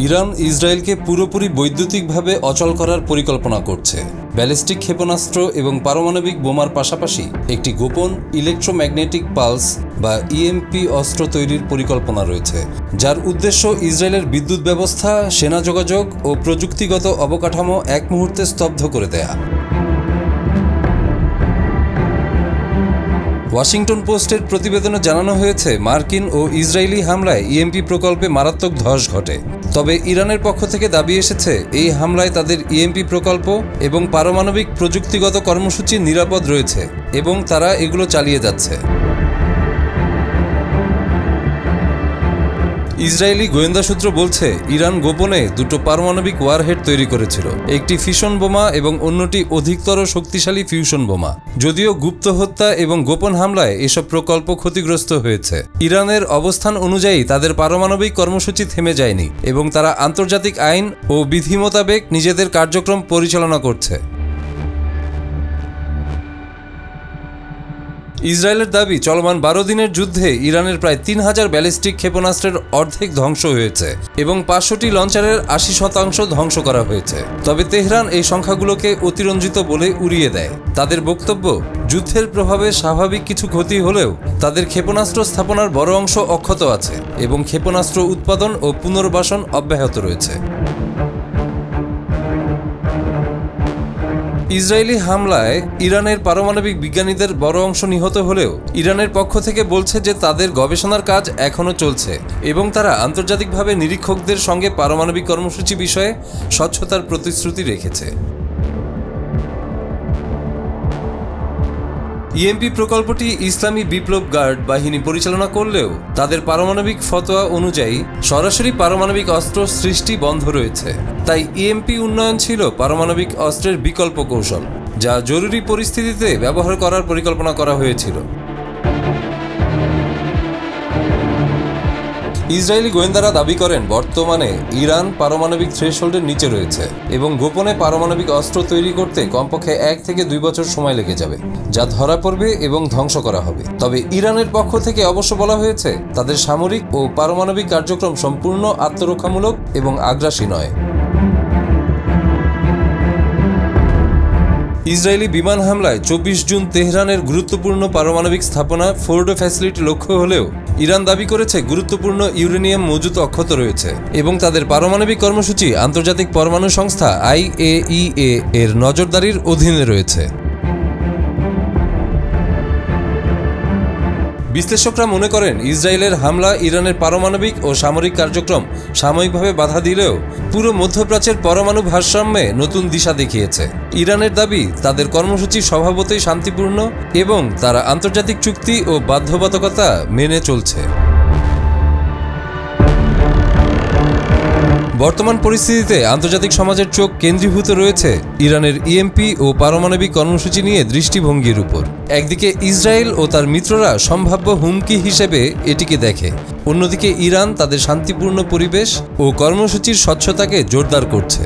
Iran ইসরায়েলকে পুরোপুরি বৈদ্যুতিকভাবে অচল করার পরিকল্পনা করছে। ব্যালিস্টিক ক্ষেপণাস্ত্র এবং পারমাণবিক বোমার পাশাপাশি একটি গোপন ইলেকট্রোম্যাগনেটিক পালস বা ইএমপি অস্ত্র তৈরির পরিকল্পনা রয়েছে, যার উদ্দেশ্য ইসরায়েলের বিদ্যুৎ ব্যবস্থা, সেনা যোগাযোগ ও প্রযুক্তিগত অবকাঠামো এক মুহূর্তে স্তব্ধ করে দেয়া। ওয়াশিংটন পোস্টের প্রতিবেদনে জানানো হয়েছে, মার্কিন ও ইসরায়েলি হামলায় ইএমপি প্রকল্পে মারাত্মক ধস ঘটে। তবে ইরানের পক্ষ থেকে দাবি এসেছে, এই হামলায় তাদের ইএমপি প্রকল্প এবং পারমাণবিক প্রযুক্তিগত কর্মসূচি নিরাপদ রয়েছে এবং তারা এগুলো চালিয়ে যাচ্ছে। ইসরায়েলি গোয়েন্দা সূত্র বলছে, ইরান গোপনে দুটো পারমাণবিক ওয়ারহেড তৈরি করেছিল, একটি ফিশন বোমা এবং অন্যটি অধিকতর শক্তিশালী ফিউশন বোমা। যদিও গুপ্ত হত্যা এবং গোপন হামলায় এসব প্রকল্প ক্ষতিগ্রস্ত হয়েছে, ইরানের অবস্থান অনুযায়ী তাদের পারমাণবিক কর্মসূচি থেমে যায়নি এবং তারা আন্তর্জাতিক আইন ও বিধি মোতাবেক নিজেদের কার্যক্রম পরিচালনা করছে। ইসরায়েলের দাবি, চলমান 12 দিনের যুদ্ধে ইরানের প্রায় 3000 ব্যালিস্টিক ক্ষেপণাস্ত্রের অর্ধেক ধ্বংস হয়েছে এবং 500টি লঞ্চারের 80% ধ্বংস করা হয়েছে। তবে তেহরান এই সংখ্যাগুলোকে অতিরঞ্জিত বলে উড়িয়ে দেয়। তাদের বক্তব্য, যুদ্ধের প্রভাবে স্বাভাবিক কিছু ক্ষতি হলেও তাদের ক্ষেপণাস্ত্র স্থাপনার বড় অংশ অক্ষত আছে এবং ক্ষেপণাস্ত্র উৎপাদন ও পুনর্বাসন অব্যাহত রয়েছে। ইসরায়েলি হামলায় ইরানের পারমাণবিক বিজ্ঞানীদের বড় অংশ নিহত হলেও ইরানের পক্ষ থেকে বলছে যে তাদের গবেষণার কাজ এখনও চলছে এবং তারা আন্তর্জাতিকভাবে নিরীক্ষকদের সঙ্গে পারমাণবিক কর্মসূচি বিষয়ে স্বচ্ছতার প্রতিশ্রুতি রেখেছে। ইএমপি প্রকল্পটি ইসলামী বিপ্লব গার্ড বাহিনী পরিচালনা করলেও তাদের পারমাণবিক ফতোয়া অনুযায়ী সরাসরি পারমাণবিক অস্ত্র সৃষ্টি বন্ধ রয়েছে। তাই ইএমপি উন্নয়ন ছিল পারমাণবিক অস্ত্রের বিকল্প কৌশল, যা জরুরি পরিস্থিতিতে ব্যবহার করার পরিকল্পনা করা হয়েছিল। ইসরায়েলি গোয়েন্দারা দাবি করেন, বর্তমানে ইরান পারমাণবিক থ্রেশহোল্ডের নিচে রয়েছে এবং গোপনে পারমাণবিক অস্ত্র তৈরি করতে কমপক্ষে 1 থেকে 2 বছর সময় লেগে যাবে, যা ধরা পড়বে এবং ধ্বংস করা হবে। তবে ইরানের পক্ষ থেকে অবশ্য বলা হয়েছে, তাদের সামরিক ও পারমাণবিক কার্যক্রম সম্পূর্ণ আত্মরক্ষামূলক এবং আগ্রাসী নয়। ইসরায়েলি বিমান হামলায় 24 জুন তেহরানের গুরুত্বপূর্ণ পারমাণবিক স্থাপনা ফোর্ডো ফ্যাসিলিটি লক্ষ্য হলেও ইরান দাবি করেছে গুরুত্বপূর্ণ ইউরেনিয়াম মজুত অক্ষত রয়েছে এবং তাদের পারমাণবিক কর্মসূচি আন্তর্জাতিক পরমাণু সংস্থা IAEA এর নজরদারির অধীনে রয়েছে। বিশ্লেষকরা মনে করেন, ইসরায়েলের হামলা ইরানের পারমাণবিক ও সামরিক কার্যক্রম সাময়িকভাবে বাধা দিলেও পুরো মধ্যপ্রাচ্যের পরমাণু ভারসাম্যে নতুন দিশা দেখিয়েছে। ইরানের দাবি, তাদের কর্মসূচি স্বভাবতই শান্তিপূর্ণ এবং তারা আন্তর্জাতিক চুক্তি ও বাধ্যবাধকতা মেনে চলছে। বর্তমান পরিস্থিতিতে আন্তর্জাতিক সমাজের চোখ কেন্দ্রীভূত রয়েছে ইরানের ইএমপি ও পারমাণবিক কর্মসূচি নিয়ে দৃষ্টিভঙ্গির উপর। একদিকে ইসরায়েল ও তার মিত্ররা সম্ভাব্য হুমকি হিসেবে এটিকে দেখে, অন্যদিকে ইরান তাদের শান্তিপূর্ণ পরিবেশ ও কর্মসূচির স্বচ্ছতাকে জোরদার করছে।